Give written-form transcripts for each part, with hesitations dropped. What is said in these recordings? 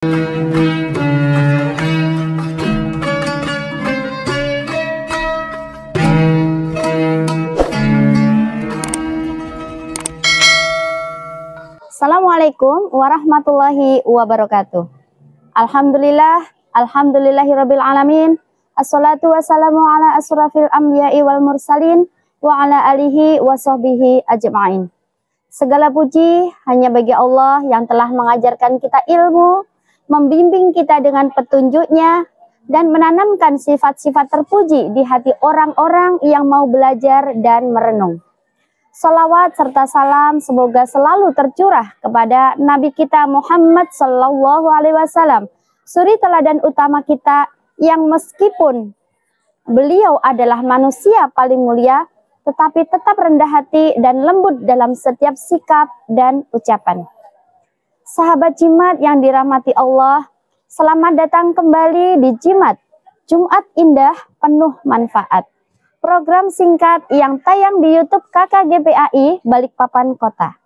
Assalamualaikum warahmatullahi wabarakatuh. Alhamdulillahirabbil alamin. Assalatu wassalamu ala asrafil anbiya'i wal mursalin wa ala alihi wa sahbihi ajma'in. Segala puji hanya bagi Allah yang telah mengajarkan kita ilmu, membimbing kita dengan petunjuknya, dan menanamkan sifat-sifat terpuji di hati orang-orang yang mau belajar dan merenung. Salawat serta salam semoga selalu tercurah kepada Nabi kita Muhammad Sallallahu Alaihi Wasallam, suri teladan utama kita yang meskipun beliau adalah manusia paling mulia, tetapi tetap rendah hati dan lembut dalam setiap sikap dan ucapan. Sahabat Jimat yang dirahmati Allah, selamat datang kembali di Jimat, Jumat Indah Penuh Manfaat. Program singkat yang tayang di YouTube KKGPAI Balikpapan Kota.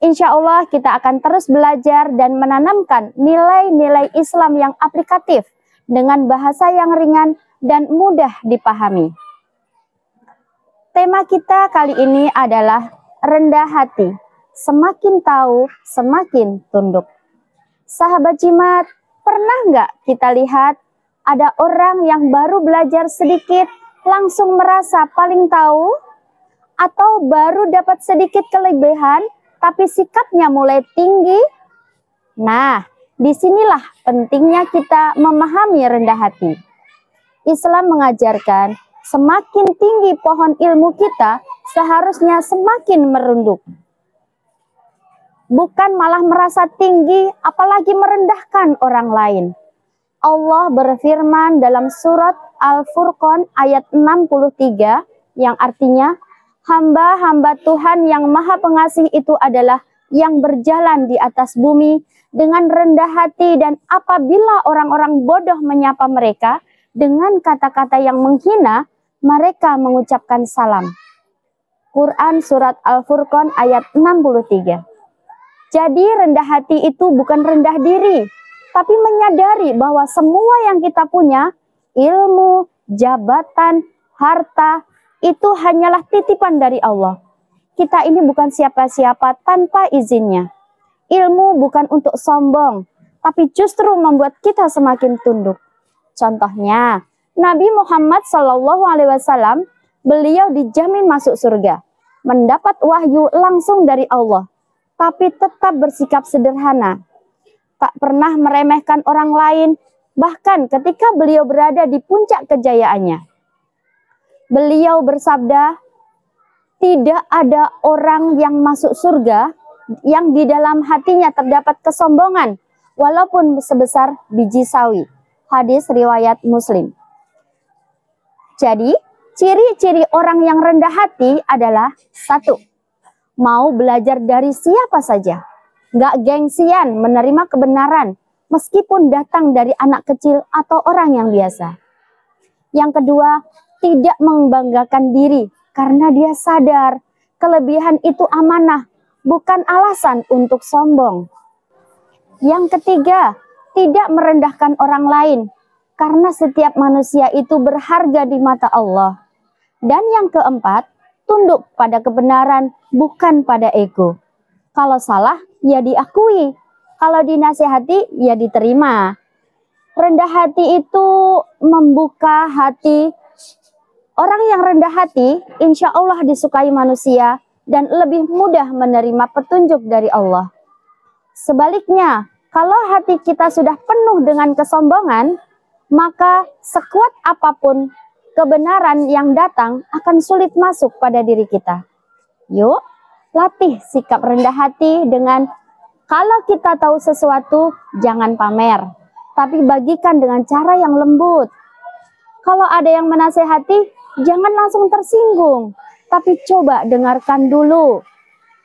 Insya Allah kita akan terus belajar dan menanamkan nilai-nilai Islam yang aplikatif dengan bahasa yang ringan dan mudah dipahami. Tema kita kali ini adalah rendah hati. Semakin tahu, semakin tunduk. Sahabat Jimat, pernah nggak kita lihat ada orang yang baru belajar sedikit langsung merasa paling tahu, atau baru dapat sedikit kelebihan tapi sikapnya mulai tinggi? Nah, disinilah pentingnya kita memahami rendah hati. Islam mengajarkan semakin tinggi pohon ilmu kita, seharusnya semakin merunduk. Bukan malah merasa tinggi, apalagi merendahkan orang lain. Allah berfirman dalam surat Al-Furqan ayat 63 yang artinya, hamba-hamba Tuhan yang maha pengasih itu adalah yang berjalan di atas bumi dengan rendah hati, dan apabila orang-orang bodoh menyapa mereka dengan kata-kata yang menghina, mereka mengucapkan salam. Quran surat Al-Furqan ayat 63. Jadi rendah hati itu bukan rendah diri, tapi menyadari bahwa semua yang kita punya, ilmu, jabatan, harta, itu hanyalah titipan dari Allah. Kita ini bukan siapa-siapa tanpa izinnya. Ilmu bukan untuk sombong, tapi justru membuat kita semakin tunduk. Contohnya, Nabi Muhammad Sallallahu Alaihi Wasallam, beliau dijamin masuk surga, mendapat wahyu langsung dari Allah, tapi tetap bersikap sederhana. Tak pernah meremehkan orang lain, bahkan ketika beliau berada di puncak kejayaannya. Beliau bersabda, tidak ada orang yang masuk surga yang di dalam hatinya terdapat kesombongan, walaupun sebesar biji sawi. Hadis riwayat Muslim. Jadi, ciri-ciri orang yang rendah hati adalah 1. Mau belajar dari siapa saja. Gak gengsian menerima kebenaran, meskipun datang dari anak kecil atau orang yang biasa. Yang kedua, tidak membanggakan diri karena dia sadar kelebihan itu amanah, bukan alasan untuk sombong. Yang ketiga, tidak merendahkan orang lain karena setiap manusia itu berharga di mata Allah. Dan yang keempat, tunduk pada kebenaran, bukan pada ego. Kalau salah, ya diakui. Kalau dinasihati, ya diterima. Rendah hati itu membuka hati. Orang yang rendah hati, insya Allah disukai manusia dan lebih mudah menerima petunjuk dari Allah. Sebaliknya, kalau hati kita sudah penuh dengan kesombongan, maka sekuat apapun kebenaran yang datang akan sulit masuk pada diri kita. Yuk, latih sikap rendah hati dengan kalau kita tahu sesuatu, jangan pamer, tapi bagikan dengan cara yang lembut. Kalau ada yang menasehati, jangan langsung tersinggung, tapi coba dengarkan dulu.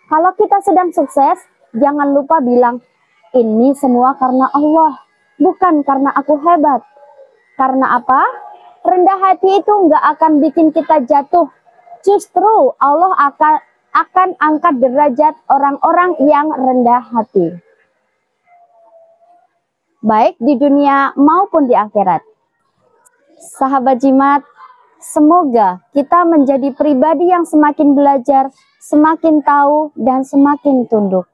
Kalau kita sedang sukses, jangan lupa bilang, ini semua karena Allah, bukan karena aku hebat. Karena apa? Rendah hati itu nggak akan bikin kita jatuh. Justru Allah akan angkat derajat orang-orang yang rendah hati. baik di dunia maupun di akhirat. Sahabat Jimat, semoga kita menjadi pribadi yang semakin belajar, semakin tahu, dan semakin tunduk.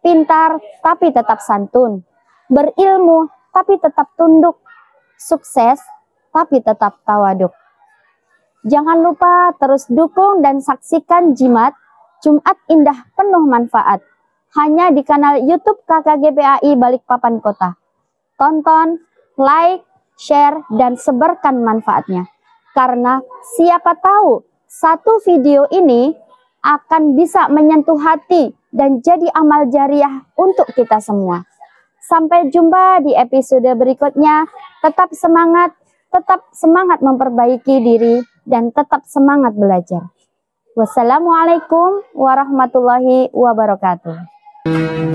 Pintar tapi tetap santun, berilmu tapi tetap tunduk, sukses tapi tetap tawaduk. Jangan lupa terus dukung dan saksikan Jimat Jumat Indah penuh manfaat hanya di kanal YouTube KKGPAI Balikpapan Kota. Tonton, like, share, dan sebarkan manfaatnya. Karena siapa tahu satu video ini akan bisa menyentuh hati dan jadi amal jariah untuk kita semua. Sampai jumpa di episode berikutnya. Tetap semangat memperbaiki diri dan tetap semangat belajar. Wassalamualaikum warahmatullahi wabarakatuh.